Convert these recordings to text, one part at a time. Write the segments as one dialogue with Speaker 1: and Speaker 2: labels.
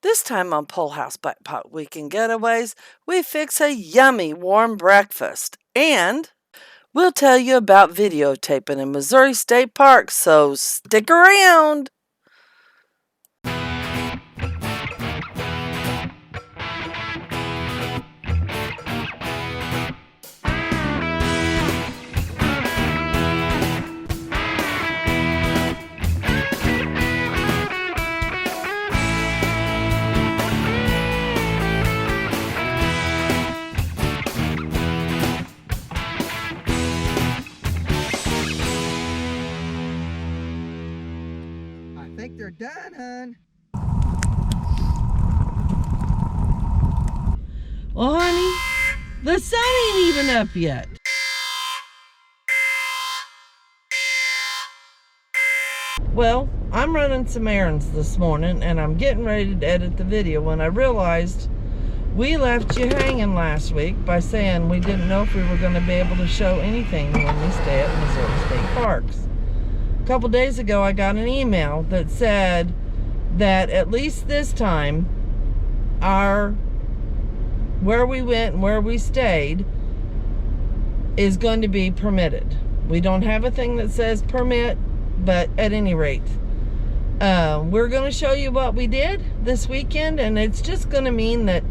Speaker 1: This time on Pole House Backpack Weekend Getaways, we fix a yummy warm breakfast, and we'll tell you about videotaping in Missouri State Park, so stick around!
Speaker 2: I think they're done, hon.
Speaker 1: Well, honey, the sun ain't even up yet. Well, I'm running some errands this morning, and I'm getting ready to edit the video when I realized we left you hanging last week by saying we didn't know if we were going to be able to show anything when we stay at Missouri State Parks. A couple days ago, I got an email that said that at least this time, where we went and where we stayed is going to be permitted. We don't have a thing that says permit, but at any rate, we're going to show you what we did this weekend, and it's just going to mean that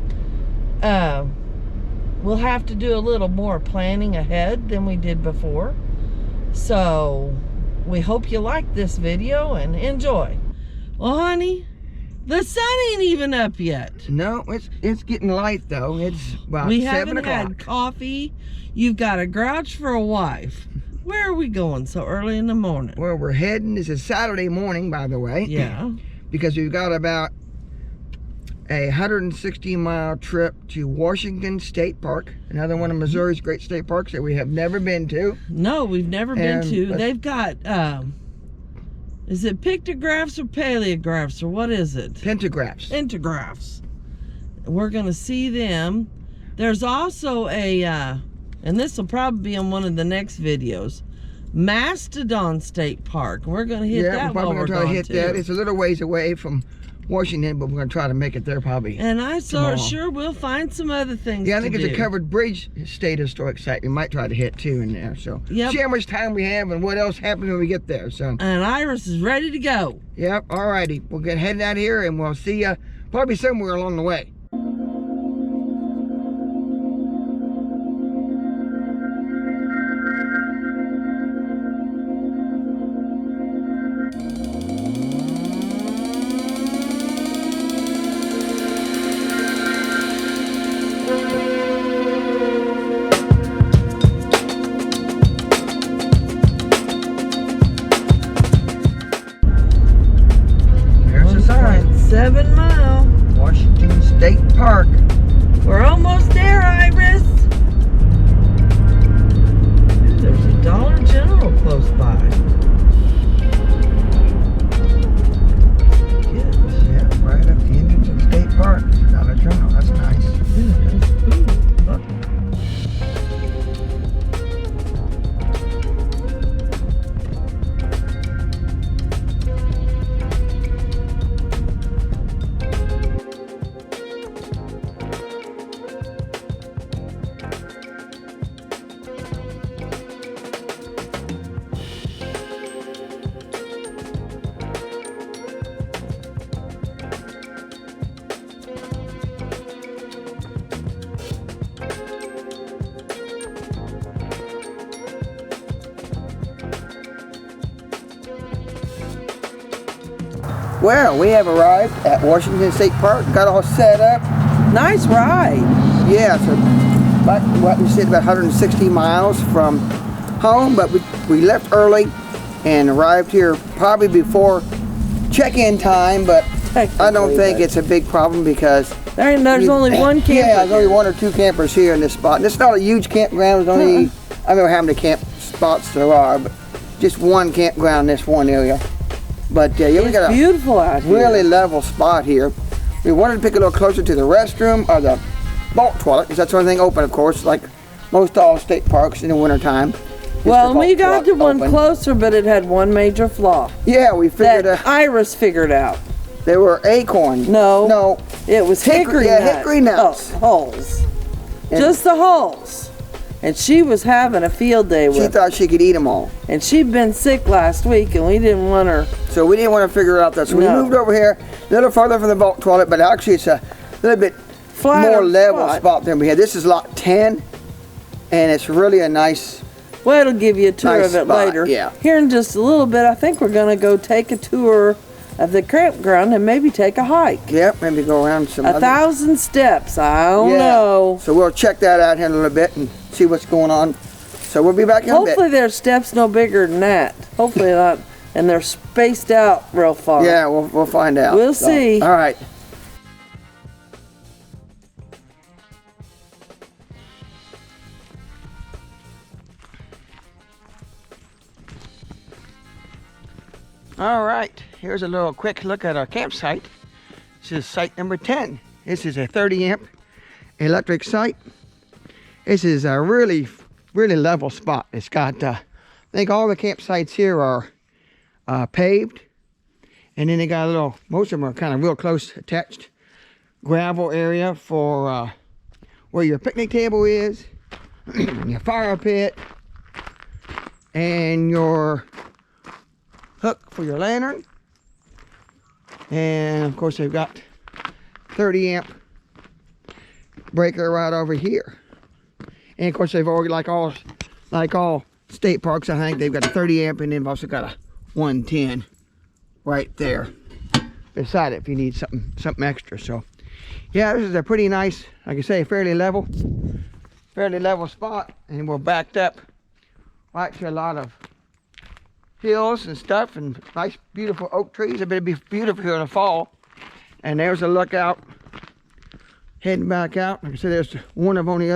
Speaker 1: we'll have to do a little more planning ahead than we did before. So we hope you like this video and enjoy. Well, honey, the sun ain't even up yet.
Speaker 2: No, it's getting light though. It's about 7 o'clock.
Speaker 1: We haven't had coffee. You've got a grouch for a wife. Where are we going so early in the morning?
Speaker 2: Where we're heading, this is Saturday morning, by the way.
Speaker 1: Yeah.
Speaker 2: Because we've got about a 160-mile trip to Washington State Park, another one of Missouri's great state parks that we have never been to.
Speaker 1: No, we've never been to. They've got, is it pictographs or paleographs, or what is it?
Speaker 2: Pentagraphs.
Speaker 1: Pentagraphs. We're going to see them. There's also a, and this will probably be on one of the next videos, Mastodon State Park. We're going to hit that while we're
Speaker 2: try to hit
Speaker 1: too.
Speaker 2: that. It's a little ways away from Washington, but we're going to try to make it there probably.
Speaker 1: And I sure we'll find some other things.
Speaker 2: Yeah, I think it's a covered bridge state historic site we might try to hit too in there. So see how much time we have and what else happens when we get there. So
Speaker 1: and Iris is ready to go.
Speaker 2: Yep, alrighty. We'll get heading out here and we'll see you probably somewhere along the way. There's a sign.
Speaker 1: 7 mile.
Speaker 2: Washington State Park.
Speaker 1: We're almost there, Iris. There's a Dollar General close by.
Speaker 2: Yeah, right up the entrance of the state park. Dollar General, that's nice. Well, we have arrived at Washington State Park. Got all set up.
Speaker 1: Nice ride.
Speaker 2: Yeah, so about, what we said, about 160 miles from home, but we left early and arrived here probably before check-in time, but I don't think it's a big problem because
Speaker 1: there's only one camper.
Speaker 2: Yeah, there's only 1 or 2 campers here in this spot. And it's not a huge campground. There's only, I don't know how many camp spots there are, but just one campground in this one area. But yeah, we got a
Speaker 1: beautiful out here.
Speaker 2: Really level spot here. We wanted to pick a little closer to the restroom or the bulk toilet, because that's the only thing open, of course, like most all state parks in the wintertime.
Speaker 1: Well, we got to one closer, but it had one major flaw.
Speaker 2: Yeah, we figured
Speaker 1: that Iris figured out.
Speaker 2: They were acorns.
Speaker 1: No.
Speaker 2: No.
Speaker 1: It was hickory
Speaker 2: Yeah,
Speaker 1: nuts.
Speaker 2: hickory nuts.
Speaker 1: Oh, hulls.
Speaker 2: And
Speaker 1: Just the hulls. And she was having a field day with
Speaker 2: she
Speaker 1: them.
Speaker 2: thought she could eat them all.
Speaker 1: And she'd been sick last week, and we didn't want her.
Speaker 2: So we didn't want to figure out that. So
Speaker 1: No.
Speaker 2: we moved over here a little farther from the vault toilet, but actually it's a little bit
Speaker 1: Flatter
Speaker 2: more level
Speaker 1: spot.
Speaker 2: spot than we had. This is lot 10, and it's really a nice.
Speaker 1: Well, it'll give you a tour
Speaker 2: Nice
Speaker 1: of it
Speaker 2: spot,
Speaker 1: later.
Speaker 2: yeah.
Speaker 1: Here in just a little bit, I think we're going to go take a tour of the campground and maybe take a hike.
Speaker 2: Yep, maybe go around some.
Speaker 1: 1,000 steps. I don't
Speaker 2: Yeah.
Speaker 1: know.
Speaker 2: So we'll check that out here in a little bit and see what's going on. So we'll be back in a bit.
Speaker 1: Hopefully there's steps no bigger than that. Hopefully not. And they're spaced out real far.
Speaker 2: Yeah, we'll find out.
Speaker 1: We'll
Speaker 2: So,
Speaker 1: see.
Speaker 2: All right. All right, here's a little quick look at our campsite. This is site number 10. This is a 30 amp electric site. This is a really level spot. It's got, I think all the campsites here are paved. And then they got a little, most of them are kind of real close attached gravel area for where your picnic table is, your fire pit, and your hook for your lantern. And of course they've got 30 amp breaker right over here. And of course they've already, like all state parks, I think they've got a 30 amp, and they've also got a 110 right there beside it if you need something extra. So yeah, this is a pretty nice, like I say, fairly level spot, and we're backed up right to a lot of hills and stuff, and nice beautiful oak trees. It'll be beautiful here in the fall. And there's a lookout heading back out. Like I said, there's one of only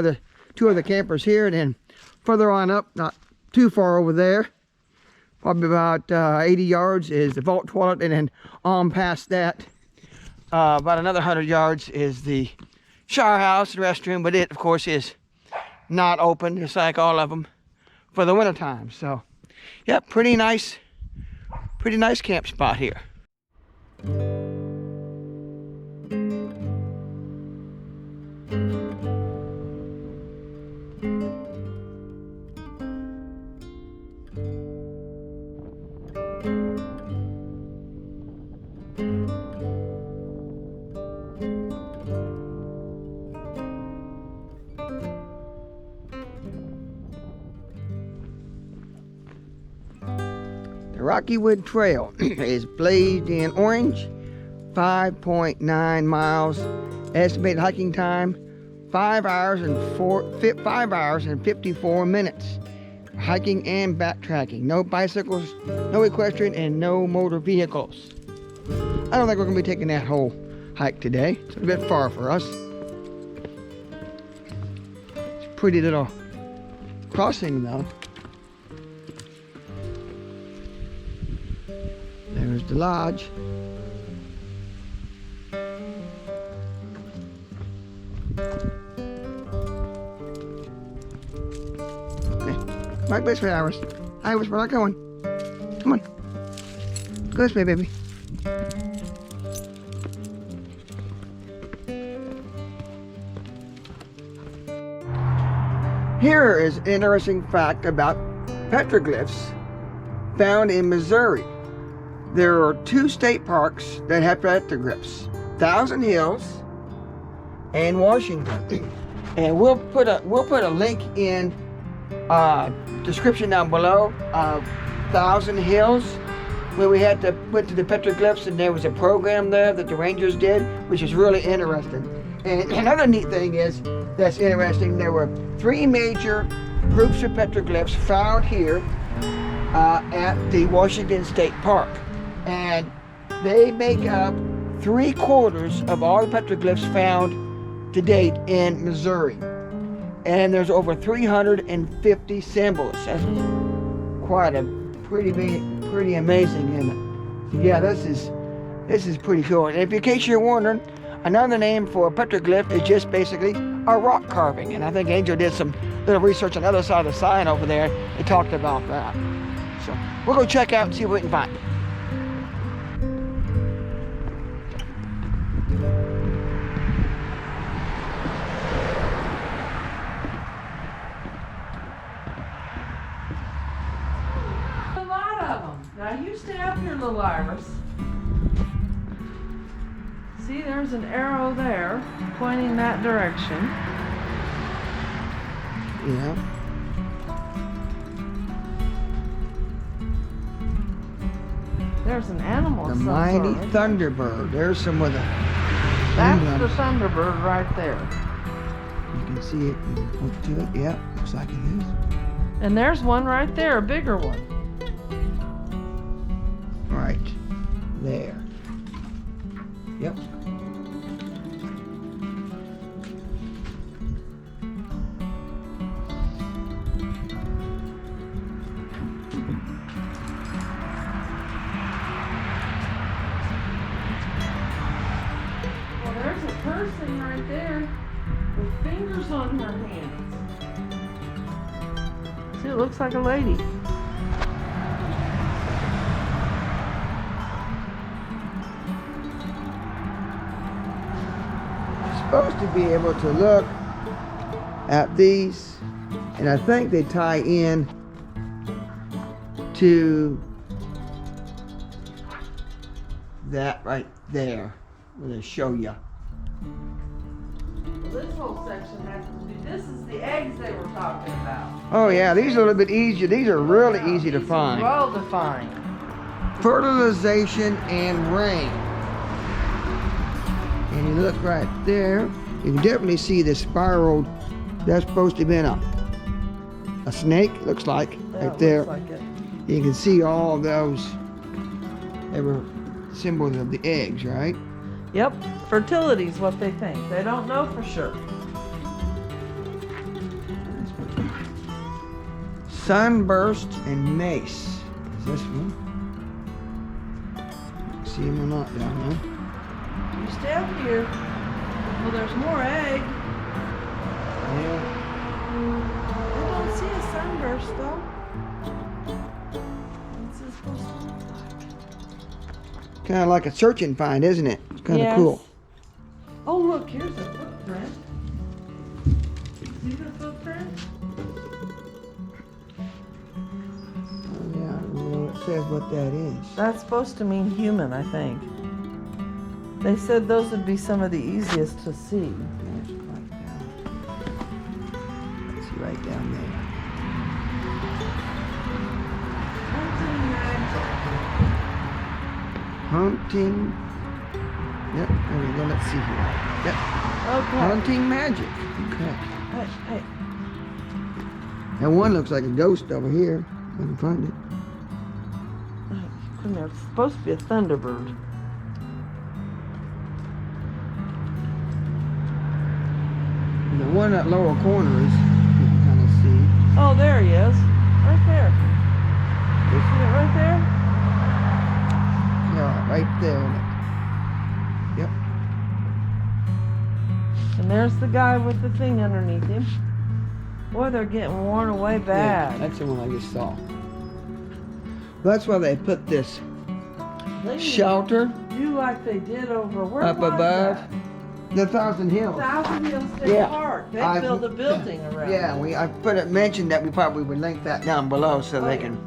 Speaker 2: two other campers here, and then further on up, not too far over there, probably about 80 yards is the vault toilet, and then on past that about another 100 yards is the shower house and restroom, but it of course is not open, just like all of them, for the winter time. So yeah, pretty nice camp spot here. Rocky Wood Trail is blazed in orange, 5.9 miles, estimated hiking time 5 hours and 54 minutes. Hiking and backtracking, no bicycles, no equestrian, and no motor vehicles. I don't think we're going to be taking that whole hike today. It's a bit far for us. It's a pretty little crossing though. There's the lodge. Right this way, Iris. Iris, we're not going. Come on. Go this way, baby. Here is an interesting fact about petroglyphs found in Missouri. There are 2 state parks that have petroglyphs: Thousand Hills and Washington. And we'll put a link in description down below of Thousand Hills, where we had to went to the petroglyphs, and there was a program there that the Rangers did, which is really interesting. And another neat thing that's interesting, there were 3 major groups of petroglyphs found here at the Washington State Park. And they make up 3/4 of all the petroglyphs found to date in Missouri. And there's over 350 symbols. That's quite a pretty amazing. And yeah, this is pretty cool. And if in case you're wondering, another name for a petroglyph is just basically a rock carving. And I think Angel did some little research on the other side of the sign over there and talked about that. So we'll go check out and see what we can find.
Speaker 1: little iris. See, there's an arrow there pointing that direction.
Speaker 2: Yeah.
Speaker 1: There's an animal.
Speaker 2: The mighty Thunderbird. There's some with a.
Speaker 1: That's the Thunderbird right there.
Speaker 2: You can see it. You can point to it. Yeah, looks like it is.
Speaker 1: And there's one right there, a bigger one.
Speaker 2: Right there. Yep.
Speaker 1: Well, there's a person right there with fingers on her hands. See, it looks like a lady.
Speaker 2: Supposed to be able to look at these, and I think they tie in to that right there where they show you.
Speaker 1: Well, this whole section has to be. This is the eggs they were talking about.
Speaker 2: Oh yeah, these are a little bit easier. These are really easy to
Speaker 1: These are
Speaker 2: find.
Speaker 1: well defined.
Speaker 2: Fertilization and rain. And you look right there, you can definitely see the spiraled. That's supposed to have been a snake, looks like,
Speaker 1: Yeah,
Speaker 2: right there.
Speaker 1: looks like it.
Speaker 2: You can see all those. They were symbols of the eggs, right?
Speaker 1: Yep, fertility is what they think. They don't know for sure.
Speaker 2: Sunburst and mace. Is this one? See them or not down there?
Speaker 1: You stay up here. Well, there's more egg.
Speaker 2: Yeah.
Speaker 1: I don't see a sunburst though. What's this supposed to look like?
Speaker 2: Kind of like a search and find, isn't it? It's kind of
Speaker 1: Yes.
Speaker 2: cool.
Speaker 1: Oh, look, here's a footprint. See the footprint?
Speaker 2: Oh, yeah, I don't know what it says what that is.
Speaker 1: That's supposed to mean human, I think. They said those would be some of the easiest to see.
Speaker 2: That's right down. Let's see right down there. Hunting. Yep, there we go. Let's see here. Yep.
Speaker 1: Okay.
Speaker 2: Hunting magic. Okay.
Speaker 1: Hey.
Speaker 2: And one looks like a ghost over here. I can find it.
Speaker 1: Come here. It's supposed to be a Thunderbird.
Speaker 2: And the one in that lower corner is, you can kind of see.
Speaker 1: Oh, there he is. Right there. You see it right there?
Speaker 2: Yeah, right there. Yep.
Speaker 1: And there's the guy with the thing underneath him. Boy, they're getting worn away
Speaker 2: Yeah,
Speaker 1: bad.
Speaker 2: that's the one I just saw. Well, that's why they put this
Speaker 1: They
Speaker 2: shelter
Speaker 1: do like they did over where
Speaker 2: up
Speaker 1: was
Speaker 2: above
Speaker 1: that?
Speaker 2: the Thousand Hills.
Speaker 1: Thousand Hills State
Speaker 2: Yeah.
Speaker 1: Park. They
Speaker 2: I-
Speaker 1: built a building around
Speaker 2: Yeah,
Speaker 1: it.
Speaker 2: I mentioned that we probably would link that down below so
Speaker 1: Oh,
Speaker 2: they
Speaker 1: yeah.
Speaker 2: can.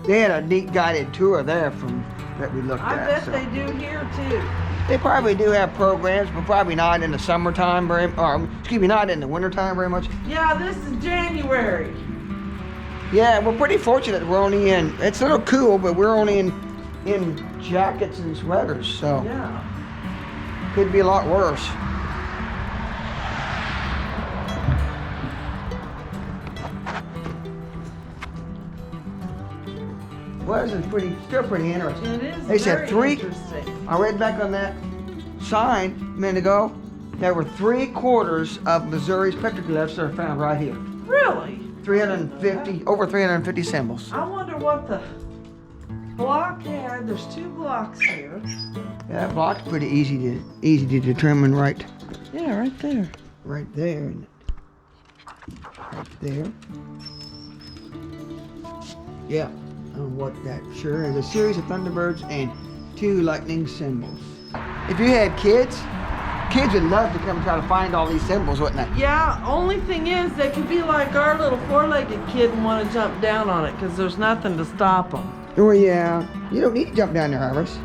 Speaker 2: They had a neat guided tour there from that we looked
Speaker 1: I
Speaker 2: at.
Speaker 1: bet
Speaker 2: so.
Speaker 1: they do here too.
Speaker 2: They probably do have programs, but probably not in the summertime not in the wintertime very much.
Speaker 1: Yeah, this is January.
Speaker 2: Yeah, we're pretty fortunate. We're only in. It's a little cool, but we're only in jackets and sweaters, so
Speaker 1: Yeah.
Speaker 2: could be a lot worse. Well, this is still pretty interesting.
Speaker 1: It is
Speaker 2: They said
Speaker 1: very
Speaker 2: three-
Speaker 1: interesting.
Speaker 2: I read back on that sign a minute ago. There were 3/4 of Missouri's petroglyphs that are found right here.
Speaker 1: Really?
Speaker 2: 350, over 350 symbols.
Speaker 1: I wonder what the block had. There's 2 blocks here.
Speaker 2: Yeah, that block's pretty easy to determine right
Speaker 1: Yeah, right there.
Speaker 2: there. And right there. Yeah, I don't know what that sure is. A series of Thunderbirds and 2 lightning symbols. If you had kids would love to come try to find all these symbols, wouldn't they?
Speaker 1: Yeah, only thing is they could be like our little 4-legged kid and want to jump down on it because there's nothing to stop them.
Speaker 2: Oh yeah. You don't need to jump down there, Iris.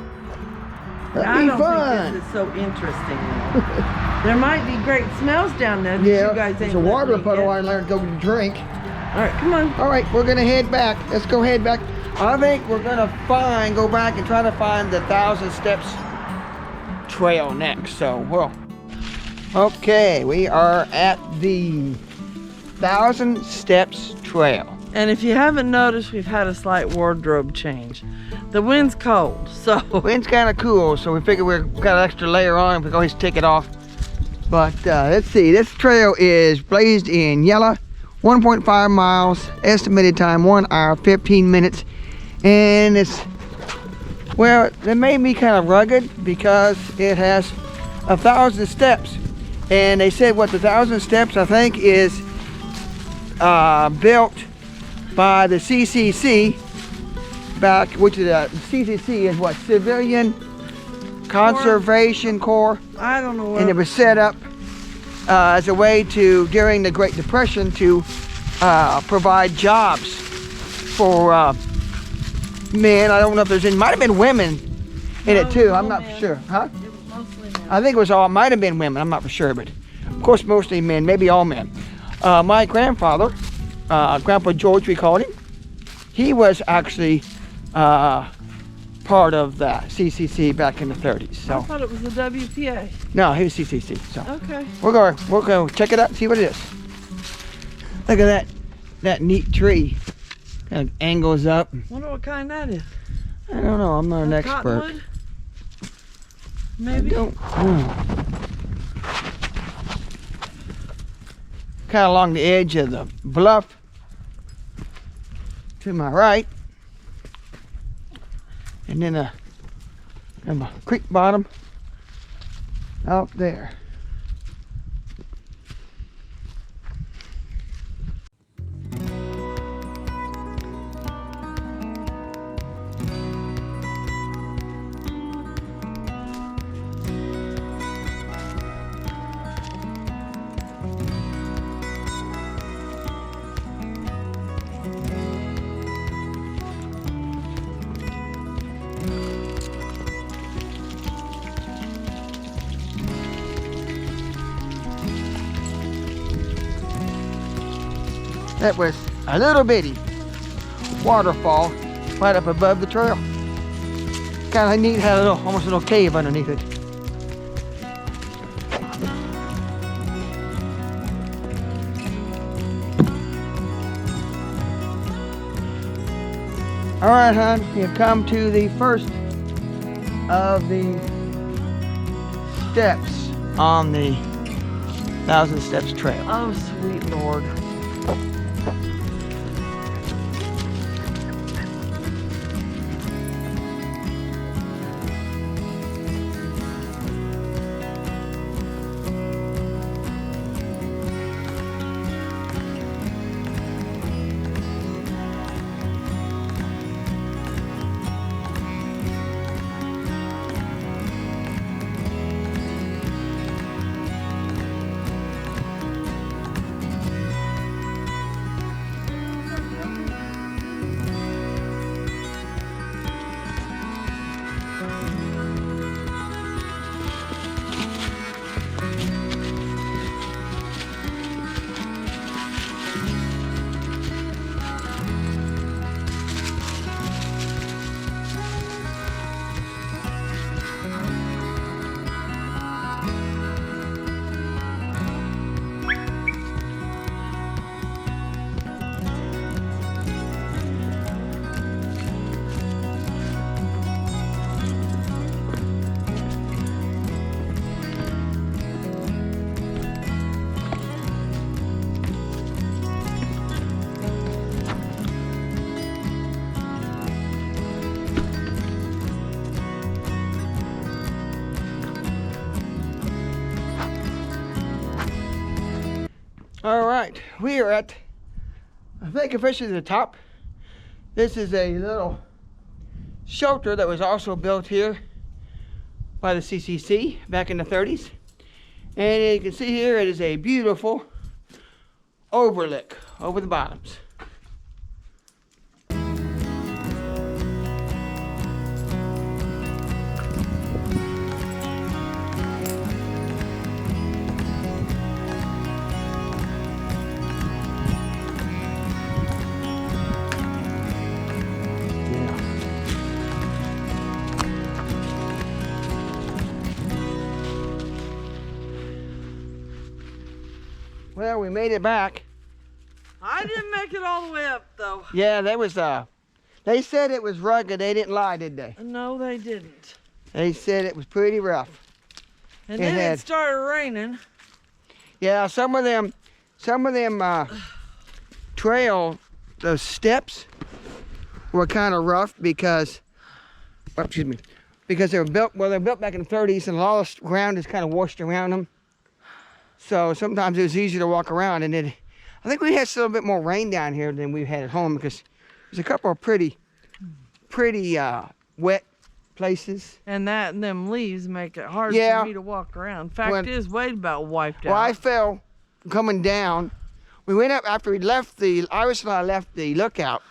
Speaker 2: That'd
Speaker 1: I
Speaker 2: be
Speaker 1: don't
Speaker 2: fun.
Speaker 1: think this is so interesting. There might be great smells down there that
Speaker 2: Yeah,
Speaker 1: you guys ain't
Speaker 2: there's a water
Speaker 1: letting me
Speaker 2: puddle
Speaker 1: get.
Speaker 2: I learned to go to drink.
Speaker 1: All right, come on.
Speaker 2: All right, we're gonna head back. Let's go head back. I think we're gonna go back and try to find the 1,000 Steps Trail next. So, well, okay, we are at the 1,000 Steps Trail.
Speaker 1: And if you haven't noticed, we've had a slight wardrobe change. The wind's cold, so.
Speaker 2: Wind's kind of cool, so we figured we've got an extra layer on. We can always take it off. But let's see, this trail is blazed in yellow, 1.5 miles, estimated time 1 hour, 15 minutes. And it's, well, it made me kind of rugged because it has 1,000 steps. And they said what the 1,000 steps, I think, is built by the CCC back, which is CCC is what, Civilian Conservation Corps.
Speaker 1: I don't know what.
Speaker 2: And it was set up as a way to, during the Great Depression, to provide jobs for men. I don't know if there's any, might have been women in it too. I'm not for sure. Huh?
Speaker 1: It was mostly men.
Speaker 2: I think it was all, might have been women. I'm not for sure, but of course mostly men, maybe all men. My grandfather, Grandpa George, we called him. He was actually part of the CCC back in the 30s. So
Speaker 1: I thought it was the WPA.
Speaker 2: no, he was CCC. So
Speaker 1: Okay.
Speaker 2: we're going to check it out and see what it is. Look at that neat tree. Kind of angles up.
Speaker 1: Wonder what kind that is.
Speaker 2: I don't know. I'm not an expert.
Speaker 1: Cottonwood? Maybe.
Speaker 2: I don't know. Kind of along the edge of the bluff to my right, and then a creek bottom out there. That was a little bitty waterfall right up above the trail. Kind of neat, had almost a little cave underneath it. All right, hon, we have come to the first of the steps on the 1,000 Steps Trail.
Speaker 1: Oh, sweet Lord.
Speaker 2: All right, we are at, I think officially the top. This is a little shelter that was also built here by the CCC back in the 30s. And you can see here it is a beautiful overlook over the bottoms. Well, we made it back.
Speaker 1: I didn't make it all the way up, though.
Speaker 2: Yeah, that was, they said it was rugged. They didn't lie, did they?
Speaker 1: No, they didn't.
Speaker 2: They said it was pretty rough.
Speaker 1: And then it started raining.
Speaker 2: Yeah, some of them trail, those steps were kind of rough because, because they were built, well, they were built back in the 30s and a lot of ground is kind of washed around them. So sometimes it was easier to walk around, and I think we had a little bit more rain down here than we had at home because there's a couple of pretty wet places.
Speaker 1: And them leaves make it hard
Speaker 2: Yeah.
Speaker 1: for me to walk around. Fact is, Wade about wiped out.
Speaker 2: Well, I fell coming down. We went up after we left Iris and I left the lookout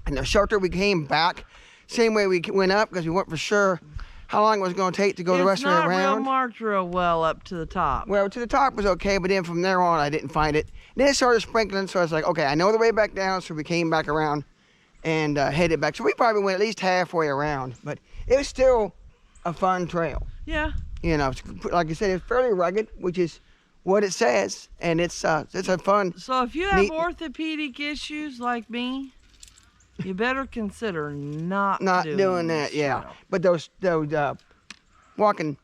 Speaker 2: and the shelter. We came back same way we went up because we weren't for sure how long it was going to take to go the rest of the way around.
Speaker 1: It's not real marked real well up to the top.
Speaker 2: Well, to the top was okay, but then from there on I didn't find it. Then it started sprinkling, so I was like, okay, I know the way back down, so we came back around and headed back. So we probably went at least halfway around, but it was still a fun trail.
Speaker 1: Yeah.
Speaker 2: You know, like I said, it's fairly rugged, which is what it says, and it's a fun.
Speaker 1: So if you have orthopedic issues like me, you better consider not
Speaker 2: doing that. Yeah,
Speaker 1: trail.
Speaker 2: but those walking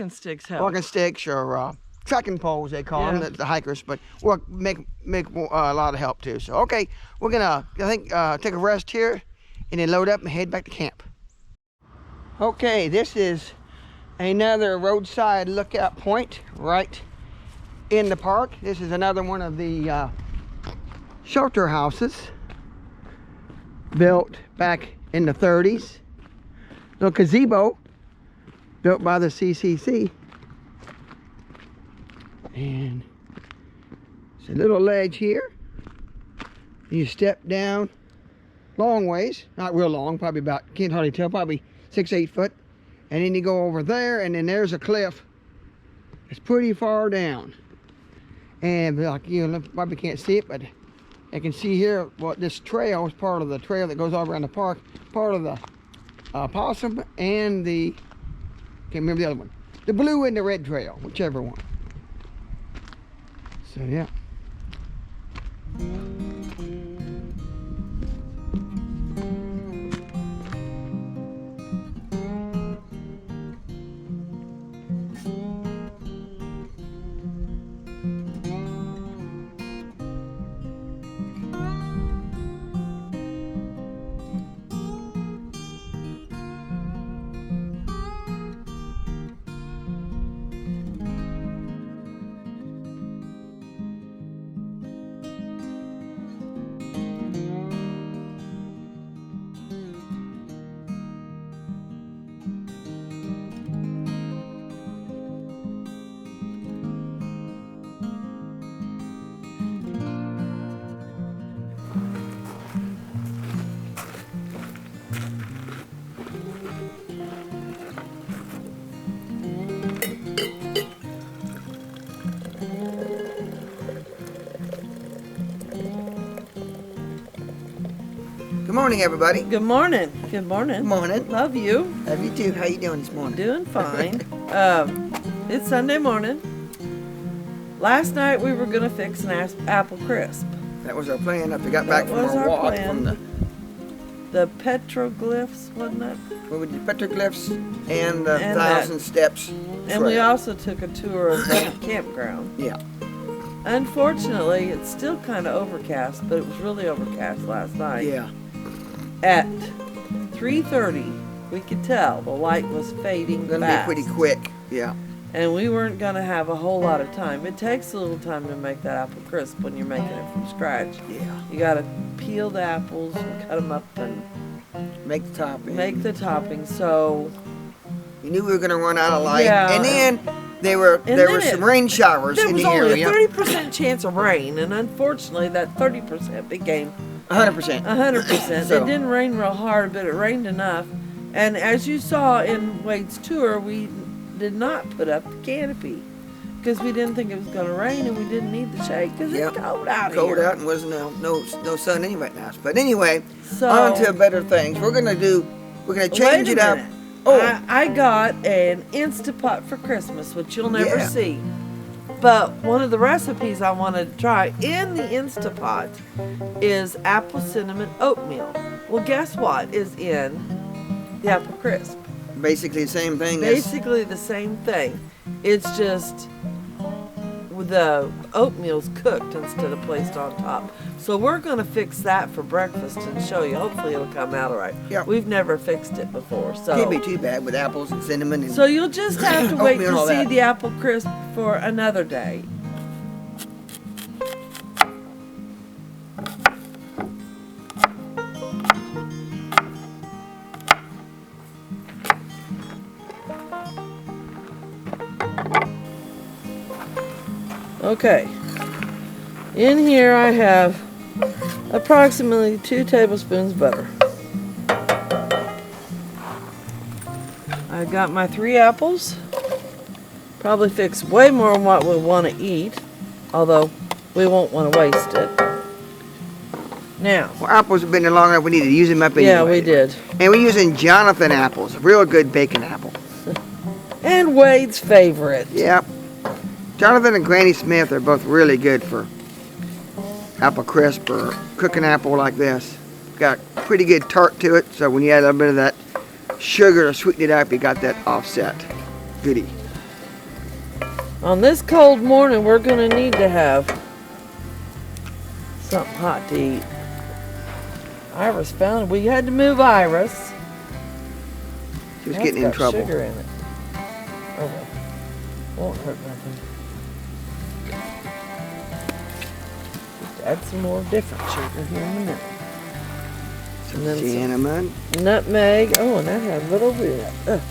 Speaker 1: sticks help.
Speaker 2: walking sticks or trekking poles they call them, the hikers, but make a lot of help too. So okay, we're gonna take a rest here, and then load up and head back to camp. Okay, this is another roadside lookout point right in the park. This is another one of the shelter houses built back in the 30s. Little gazebo built by the CCC. And it's a little ledge here. You step down long ways, not real long, probably about, can't hardly tell, probably 6-8 foot. And then you go over there, and then there's a cliff. It's pretty far down. And like you probably can't see it, but I can see here what this trail is part of the trail that goes all around the park. Part of the possum and the, can't remember the other one. The blue and the red trail, whichever one. So yeah. Good morning, everybody.
Speaker 1: Good morning. Good morning.
Speaker 2: Good morning.
Speaker 1: Love you.
Speaker 2: Love you too. How you doing this morning?
Speaker 1: Doing fine. It's Sunday morning. Last night we were gonna fix an apple crisp.
Speaker 2: That was our plan after we got back from
Speaker 1: was
Speaker 2: our
Speaker 1: our
Speaker 2: walk
Speaker 1: plan.
Speaker 2: from
Speaker 1: The Petroglyphs, wasn't it?
Speaker 2: where we did Petroglyphs and the
Speaker 1: And
Speaker 2: 1,000 Steps
Speaker 1: And we
Speaker 2: trail.
Speaker 1: also took a tour of the campground.
Speaker 2: Yeah.
Speaker 1: Unfortunately, it's still kind of overcast, but it was really overcast last night.
Speaker 2: Yeah.
Speaker 1: At 3:30, we could tell the light was fading
Speaker 2: Gonna
Speaker 1: fast.
Speaker 2: be pretty quick. Yeah.
Speaker 1: And we weren't going to have a whole lot of time. It takes a little time to make that apple crisp when you're making it from scratch.
Speaker 2: Yeah.
Speaker 1: You got to peel the apples and cut them up and
Speaker 2: Make the topping.
Speaker 1: make the topping. So
Speaker 2: You knew we were gonna run out of light.
Speaker 1: Yeah.
Speaker 2: And then there were some rain showers
Speaker 1: there
Speaker 2: in
Speaker 1: was
Speaker 2: the
Speaker 1: only
Speaker 2: area.
Speaker 1: a 30% chance of rain, and unfortunately that 30% became
Speaker 2: 100%.
Speaker 1: 100%.
Speaker 2: So-
Speaker 1: It didn't rain real hard, but it rained enough. And as you saw in Wade's tour, we did not put up the canopy because we didn't think it was going to rain, and we didn't need the shade because
Speaker 2: Yep.
Speaker 1: it's cold out here.
Speaker 2: Cold out and wasn't no sun anyway now. But anyway,
Speaker 1: So
Speaker 2: on to better things. We're gonna change
Speaker 1: wait a
Speaker 2: it up.
Speaker 1: minute.
Speaker 2: Oh,
Speaker 1: I got an Instapot for Christmas, which you'll never
Speaker 2: Yeah.
Speaker 1: see. But one of the recipes I wanted to try in the Instapot is apple cinnamon oatmeal. Well, guess what is in the apple crisp?
Speaker 2: Basically the same thing.
Speaker 1: Basically the same thing. It's just the oatmeal's cooked instead of placed on top. So we're going to fix that for breakfast and show you. Hopefully it'll come out all right.
Speaker 2: Yeah.
Speaker 1: We've never fixed it before. So
Speaker 2: Can't be too bad with apples and cinnamon. And
Speaker 1: so you'll just have to wait
Speaker 2: oatmeal and
Speaker 1: to
Speaker 2: all
Speaker 1: see
Speaker 2: that.
Speaker 1: the apple crisp for another day. Okay, in here I have approximately 2 tablespoons butter. I got my 3 apples. Probably fix way more than what we want to eat, although we won't want to waste it. Now,
Speaker 2: well, apples have been there long enough. We need to use them up anyway.
Speaker 1: yeah, we did.
Speaker 2: And we're using Jonathan apples, real good bacon apple.
Speaker 1: And Wade's favorite.
Speaker 2: Yep. Jonathan and Granny Smith are both really good for apple crisp or cooking apple like this. Got pretty good tart to it, so when you add a little bit of that sugar to sweeten it up, you got that offset goodie.
Speaker 1: On this cold morning, we're going to need to have something hot to eat. Iris found we had to move Iris.
Speaker 2: She was
Speaker 1: That's
Speaker 2: getting in
Speaker 1: got
Speaker 2: trouble.
Speaker 1: sugar in it. Oh well, won't hurt nothing. Just add some more different sugar here in a minute.
Speaker 2: Some
Speaker 1: And then some
Speaker 2: cinnamon.
Speaker 1: nutmeg. Oh, and that had a little bit.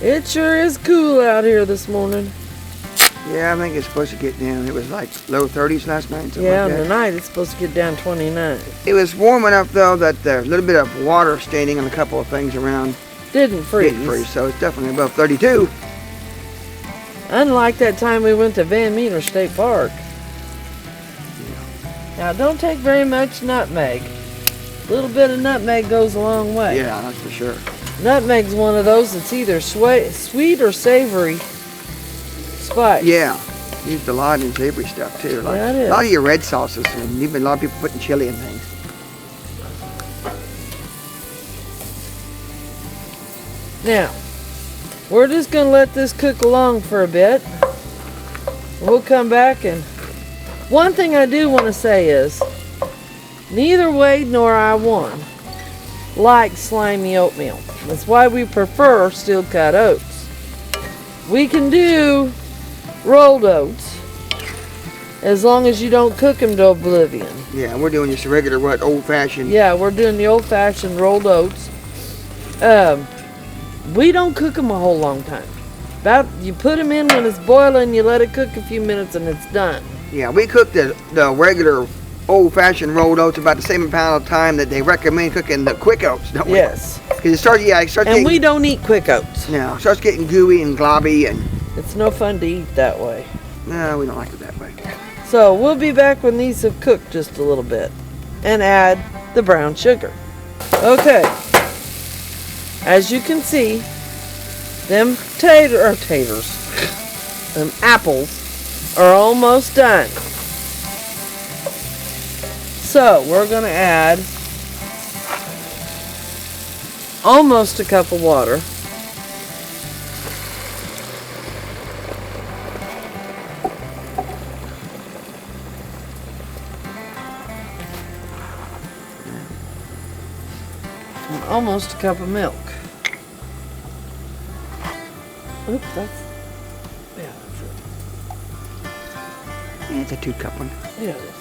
Speaker 1: It sure is cool out here this morning.
Speaker 2: Yeah, I think it's supposed to get down. It was like low 30s last night. Something
Speaker 1: Yeah,
Speaker 2: like
Speaker 1: and
Speaker 2: that.
Speaker 1: tonight it's supposed to get down 29.
Speaker 2: It was warm enough though that there's a little bit of water staining on a couple of things around.
Speaker 1: Didn't freeze.
Speaker 2: Didn't freeze, so it's definitely above 32.
Speaker 1: Unlike that time we went to Van Meter State Park. Now, don't take very much nutmeg. A little bit of nutmeg goes a long way.
Speaker 2: Yeah, that's for sure.
Speaker 1: Nutmeg's one of those that's either sweet or savory spice.
Speaker 2: Yeah, used a lot in savory stuff too. Like
Speaker 1: Yeah, it is.
Speaker 2: a lot of your red sauces, and even a lot of people putting chili in things.
Speaker 1: Now, we're just going to let this cook along for a bit. We'll come back, and one thing I do want to say is neither Wade nor I like slimy oatmeal. That's why we prefer steel cut oats. We can do rolled oats as long as you don't cook them to oblivion.
Speaker 2: Yeah, we're doing just a regular, old fashioned.
Speaker 1: Yeah, we're doing the old fashioned rolled oats. We don't cook them a whole long time. You put them in when it's boiling, you let it cook a few minutes, and it's done.
Speaker 2: Yeah, we cook the regular old fashioned rolled oats about the same amount of time that they recommend cooking the quick oats, don't we?
Speaker 1: Yes.
Speaker 2: Because it starts
Speaker 1: And
Speaker 2: getting,
Speaker 1: we don't eat quick oats.
Speaker 2: no, it starts getting gooey and globby, and
Speaker 1: It's no fun to eat that way.
Speaker 2: no, we don't like it that way.
Speaker 1: So we'll be back when these have cooked just a little bit and add the brown sugar. Okay. As you can see, them them apples are almost done. So we're going to add almost a cup of water. And almost a cup of milk. Oops, yeah, that's it.
Speaker 2: Yeah, it's a 2-cup one.
Speaker 1: Yeah, it is.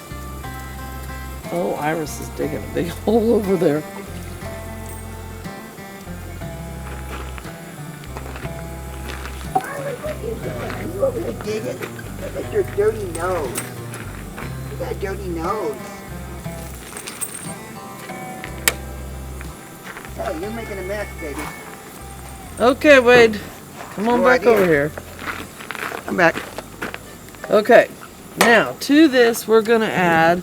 Speaker 1: Oh, Iris is digging a big hole over there.
Speaker 2: You over there digging? That's your dirty nose. You got a dirty nose. Oh, you're making a mess, baby.
Speaker 1: Okay, Wade. Come on
Speaker 2: Go
Speaker 1: back
Speaker 2: right
Speaker 1: over
Speaker 2: here.
Speaker 1: here.
Speaker 2: I'm back.
Speaker 1: Okay. Now, to this, we're going to add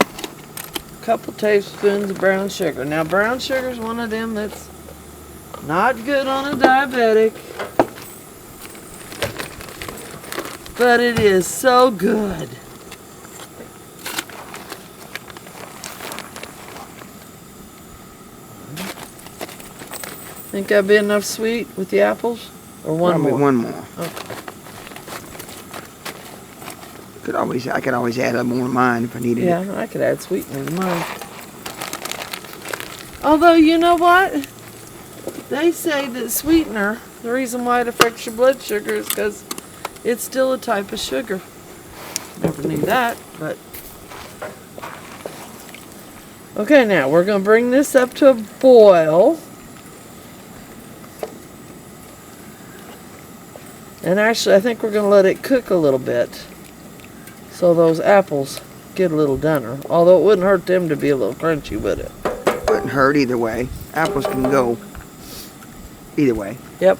Speaker 1: a couple tablespoons of brown sugar. Now, brown sugar is one of them that's not good on a diabetic. But it is so good. Think that'd be enough sweet with the apples? Or one
Speaker 2: Probably
Speaker 1: more?
Speaker 2: one more.
Speaker 1: Okay.
Speaker 2: I could always add a little more of mine if I needed it.
Speaker 1: Yeah, I could add sweetener to mine. Although, you know what? They say that sweetener, the reason why it affects your blood sugar is because it's still a type of sugar. Never knew that, but... Okay, now we're going to bring this up to a boil. And actually, I think we're going to let it cook a little bit so those apples get a little doner. Although it wouldn't hurt them to be a little crunchy, would it?
Speaker 2: Wouldn't hurt either way. Apples can go either way.
Speaker 1: Yep.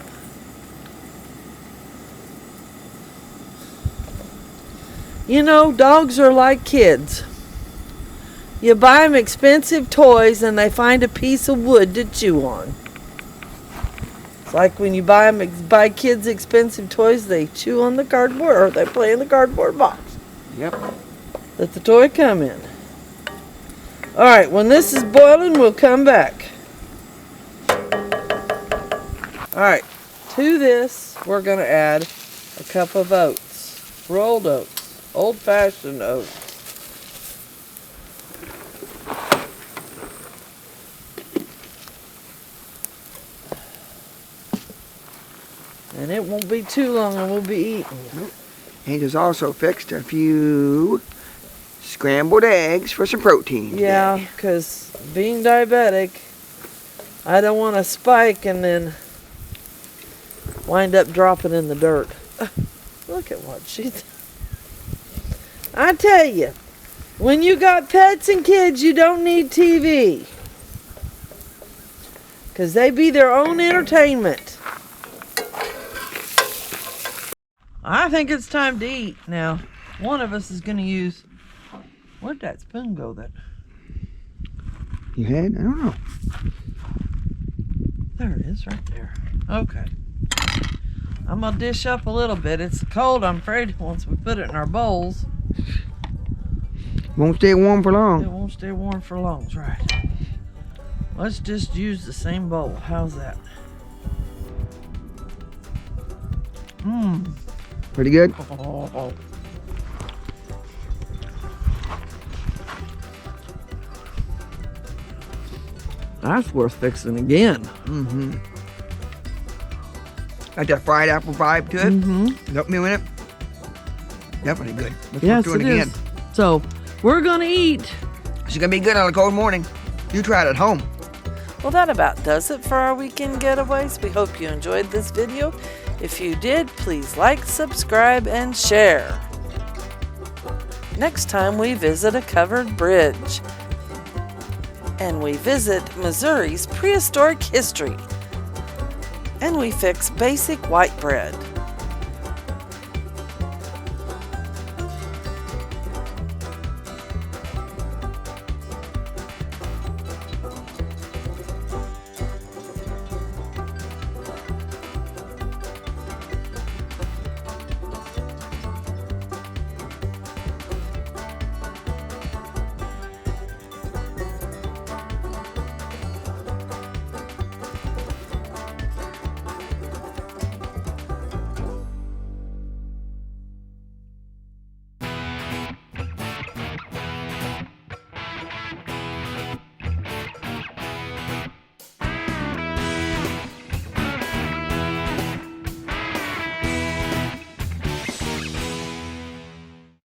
Speaker 1: You know, dogs are like kids. You buy them expensive toys and they find a piece of wood to chew on. It's like when you buy kids expensive toys, they chew on the cardboard, or they play in the cardboard box.
Speaker 2: Yep.
Speaker 1: Let the toy come in. Alright, when this is boiling, we'll come back. Alright, to this, we're going to add a cup of oats. Rolled oats. Old-fashioned oats. And it won't be too long and we'll be eating.
Speaker 2: And just also fixed a few scrambled eggs for some protein.
Speaker 1: Yeah, because being diabetic, I don't want to spike and then wind up dropping in the dirt. Look at what she's... I tell you, when you got pets and kids, you don't need TV. Because they be their own entertainment. I think it's time to eat now. One of us is going to use... Where'd that spoon go then?
Speaker 2: You had? I don't know.
Speaker 1: There it is, right there. Okay. I'm going to dish up a little bit. It's cold, I'm afraid, once we put it in our bowls.
Speaker 2: Won't stay warm for
Speaker 1: It
Speaker 2: long.
Speaker 1: won't stay warm for long, that's right. Let's just use the same bowl. How's that? Mmm.
Speaker 2: Pretty good?
Speaker 1: Oh. That's worth fixing again.
Speaker 2: Mm-hmm. Got that fried apple vibe to it.
Speaker 1: Mm-hmm.
Speaker 2: Oatmeal in it. Definitely good.
Speaker 1: Yes,
Speaker 2: do it
Speaker 1: it
Speaker 2: again.
Speaker 1: is. So, we're going to eat.
Speaker 2: It's gonna be good on a cold morning. You try it at home.
Speaker 1: Well, that about does it for our weekend getaways. We hope you enjoyed this video. If you did, please like, subscribe, and share. Next time we visit a covered bridge. And we visit Missouri's prehistoric history. And we fix basic white bread.